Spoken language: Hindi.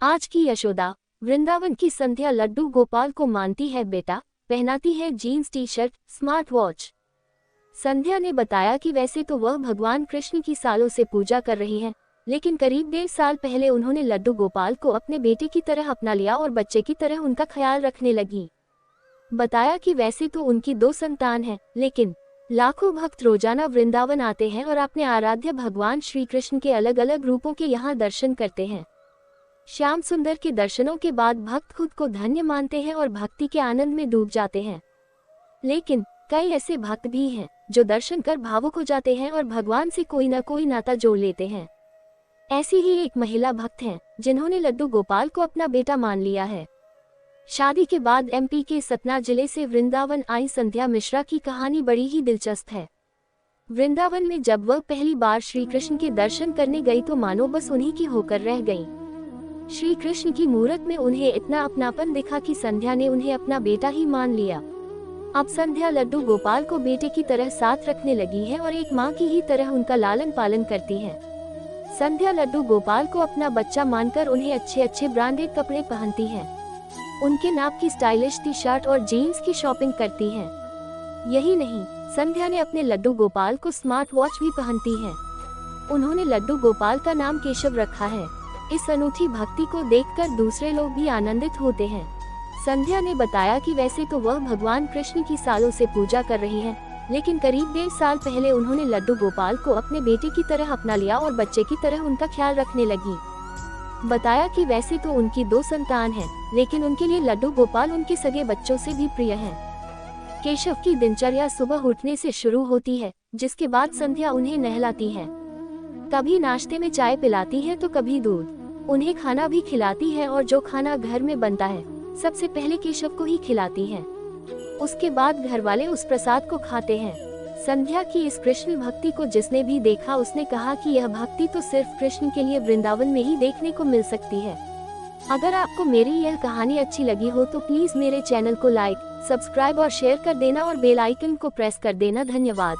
आज की यशोदा। वृंदावन की संध्या लड्डू गोपाल को मानती है बेटा, पहनाती है jeans T shirt, smart watch. Sandhya ने बताया कि वैसे तो वह भगवान कृष्ण की सालों से पूजा कर रही है, लेकिन करीब 1.5 साल पहले उन्होंने लड्डू गोपाल को अपने बेटे की तरह अपना लिया और बच्चे की तरह उनका ख्याल रखने लगी। बताया कि वैसे तो उनकी 2 संतान हैं, लेकिन लाखों भक्त रोजाना वृंदावन आते हैं और अपने आराध्य भगवान श्री कृष्ण के अलग अलग रूपों के यहाँ दर्शन करते हैं। श्याम सुंदर के दर्शनों के बाद भक्त खुद को धन्य मानते हैं और भक्ति के आनंद में डूब जाते हैं। लेकिन कई ऐसे भक्त भी हैं जो दर्शन कर भावुक हो जाते हैं और भगवान से कोई न कोई नाता जोड़ लेते हैं। ऐसी ही एक महिला भक्त हैं जिन्होंने लड्डू गोपाल को अपना बेटा मान लिया है। शादी के बाद एमपी के सतना जिले से वृंदावन आई संध्या मिश्रा की कहानी बड़ी ही दिलचस्प है। वृंदावन में जब वह पहली बार श्री कृष्ण के दर्शन करने गई तो मानो बस उन्हीं की होकर रह गई। श्री कृष्ण की मूरत में उन्हें इतना अपनापन दिखा कि संध्या ने उन्हें अपना बेटा ही मान लिया। अब संध्या लड्डू गोपाल को बेटे की तरह साथ रखने लगी है और एक माँ की ही तरह उनका लालन पालन करती है। संध्या लड्डू गोपाल को अपना बच्चा मानकर उन्हें अच्छे अच्छे ब्रांडेड कपड़े पहनती है, उनके नाप की स्टाइलिश टी शर्ट और जीन्स की शॉपिंग करती है। यही नहीं, संध्या ने अपने लड्डू गोपाल को स्मार्ट वॉच भी पहनती है। उन्होंने लड्डू गोपाल का नाम केशव रखा है। इस अनूठी भक्ति को देखकर दूसरे लोग भी आनंदित होते हैं। संध्या ने बताया कि वैसे तो वह भगवान कृष्ण की सालों से पूजा कर रही है, लेकिन करीब 1.5 साल पहले उन्होंने लड्डू गोपाल को अपने बेटे की तरह अपना लिया और बच्चे की तरह उनका ख्याल रखने लगी। बताया कि वैसे तो उनकी 2 संतान हैं, लेकिन उनके लिए लड्डू गोपाल उनके सगे बच्चों से भी प्रिय हैं। केशव की दिनचर्या सुबह उठने से शुरू होती है, जिसके बाद संध्या उन्हें नहलाती है। कभी नाश्ते में चाय पिलाती है तो कभी दूध। उन्हें खाना भी खिलाती है और जो खाना घर में बनता है सबसे पहले केशव को ही खिलाती है। उसके बाद घर वाले उस प्रसाद को खाते हैं। संध्या की इस कृष्ण भक्ति को जिसने भी देखा उसने कहा कि यह भक्ति तो सिर्फ कृष्ण के लिए वृंदावन में ही देखने को मिल सकती है। अगर आपको मेरी यह कहानी अच्छी लगी हो तो प्लीज मेरे चैनल को लाइक, सब्सक्राइब और शेयर कर देना और बेल आइकन को प्रेस कर देना। धन्यवाद।